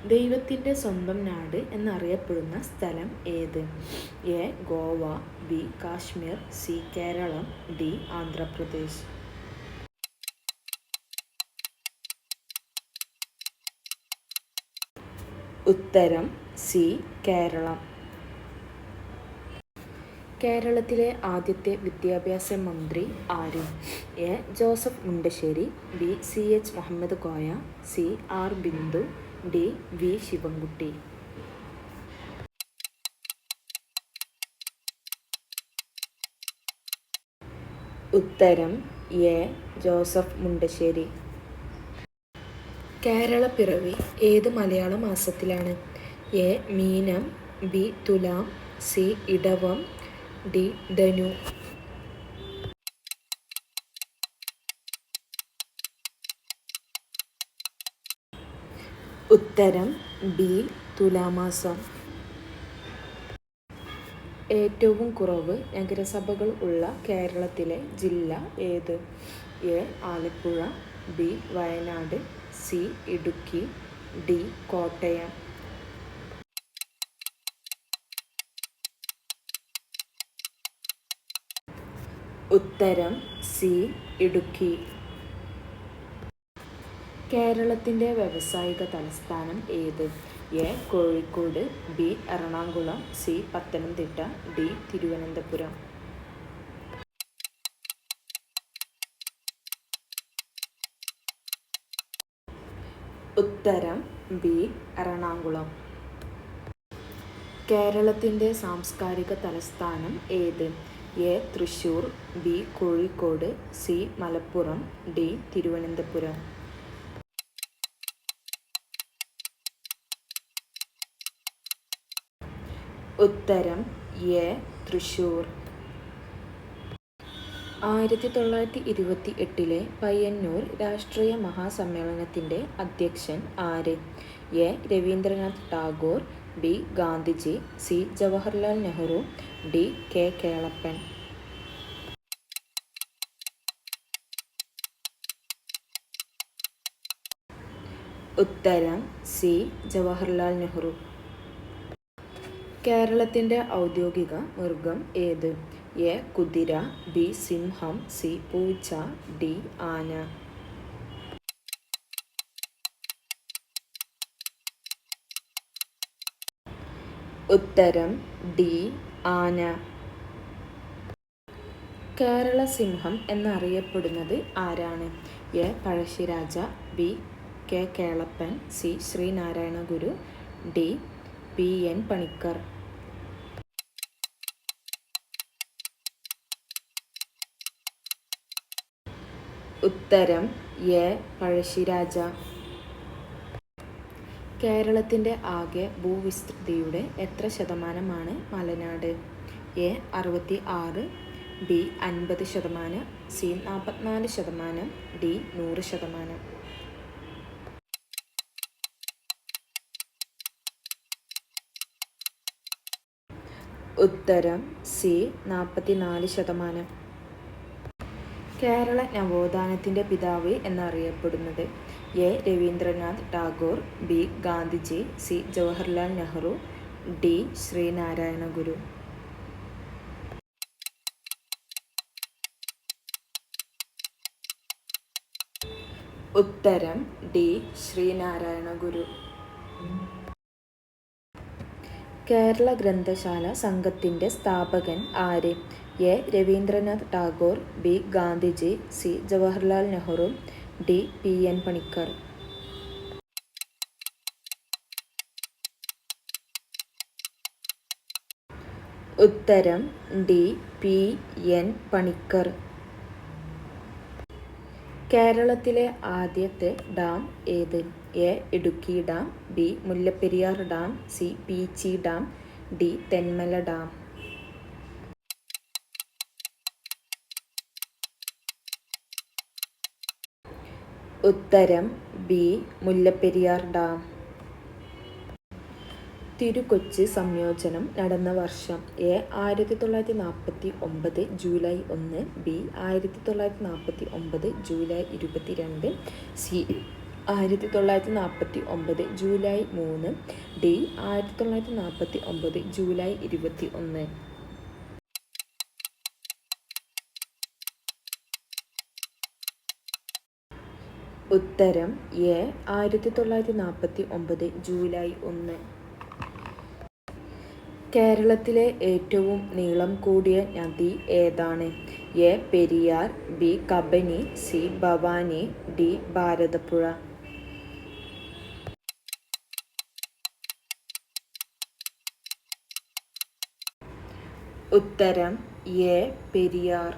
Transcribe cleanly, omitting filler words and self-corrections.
ദൈവത്തിൻ്റെ സ്വന്തം നാട് എന്നറിയപ്പെടുന്ന സ്ഥലം ഏത്? A. Goa, B. Kashmir, C. Keralam, D. Andhra Pradesh. ഉത്തരം സി. കേരളം. കേരളത്തിലെ ആദ്യത്തെ വിദ്യാഭ്യാസ മന്ത്രി ആര്? A. Joseph Mundassery, B. C. H. Muhammad Koya, C. R. Bindu, D. V. Sivankutty. ഉത്തരം എ. ജോസഫ് മുണ്ടശ്ശേരി. കേരളപ്പിറവി ഏത് മലയാള മാസത്തിലാണ്? A. Meenam, B. Thulam, C. ഇടവം, ഡി. ധനു. ഉത്തരം ബി. തുലാമാസം. ഏറ്റവും കുറവ് നഗരസഭകൾ ഉള്ള കേരളത്തിലെ ജില്ല ഏത്? A. Alappuzha, B. Wayanad, C. Idukki, D. Kottayam. ഉത്തരം സി. ഇടുക്കി. കേരളത്തിൻ്റെ വ്യാവസായിക തലസ്ഥാനം ഏത്? A. Kozhikode, B. Ernakulam, C. Pathanamthitta, D. Thiruvananthapuram. ഉത്തരം ബി. എറണാകുളം. കേരളത്തിൻ്റെ സാംസ്കാരിക തലസ്ഥാനം ഏത്? A. Thrissur, B. Kozhikode, C. Malappuram, D. Thiruvananthapuram. ഉത്തരം എ. തൃശ്ശൂർ. 1928 പയ്യന്നൂർ രാഷ്ട്രീയ മഹാസമ്മേളനത്തിൻ്റെ അധ്യക്ഷൻ ആര്? A. Rabindranath Tagore, B. Gandhiji, C. Jawaharlal Nehru, D. K. Kelappan. ഉത്തരം സി. ജവഹർലാൽ നെഹ്റു. കേരളത്തിൻ്റെ ഔദ്യോഗിക മൃഗം ഏത്? എ. കുതിര, ബി. സിംഹം, സി. പൂച്ച, ഡി. ആന. ഉത്തരം ഡി. ആന. കേരള സിംഹം എന്നറിയപ്പെടുന്നത് ആരാണ്? A. Pazhassiraja, B. K. Kelappan, C. Sreenarayana Guru, D. P. N. Panicker. ഉത്തരം എ. പഴശ്ശിരാജ. കേരളത്തിൻ്റെ ആകെ ഭൂവിസ്തൃതിയുടെ എത്ര ശതമാനമാണ് മലനാട്? എ. 66, ബി. 50%, സി. 44%, ഡി. 100%. ഉത്തരം സി. 44%. കേരള നവോത്ഥാനത്തിൻ്റെ പിതാവ് എന്നറിയപ്പെടുന്നത്? A. Rabindranath Tagore, B. Gandhiji, C. Jawaharlal Nehru, D. Sreenarayana Guru. ഉത്തരം ഡി. ശ്രീനാരായണ ഗുരു. കേരള ഗ്രന്ഥശാല സംഘത്തിൻ്റെ സ്ഥാപകൻ ആര്? A. Rabindranath Tagore, B. Gandhiji, C. Jawaharlal Nehru, D. P. N. Panicker. ഉത്തരം ഡി. പി. എൻ. പണിക്കർ. കേരളത്തിലെ ആദ്യത്തെ ഡാം ഏത്? A. Idukki dam, B. Mullaperiyar dam, C. Peechi dam, D. Thenmala dam. ഉത്തരം ബി. മുല്ലപ്പെരിയാർ ഡാം. തിരു-കൊച്ചി സംയോജനം നടന്ന വർഷം? A. 1949 July 1, B. 1949 July 22, C. 1949 July 3. D 1949 July 21. ഉത്തരം എ 1949 ജൂലൈ 1. കേരളത്തിലെ ഏറ്റവും നീളം കൂടിയ നദി ഏതാണ്? A Periyar, B Kabani, C Bhavani, D Bharathapuzha. ഉത്തരം എ പെരിയാർ.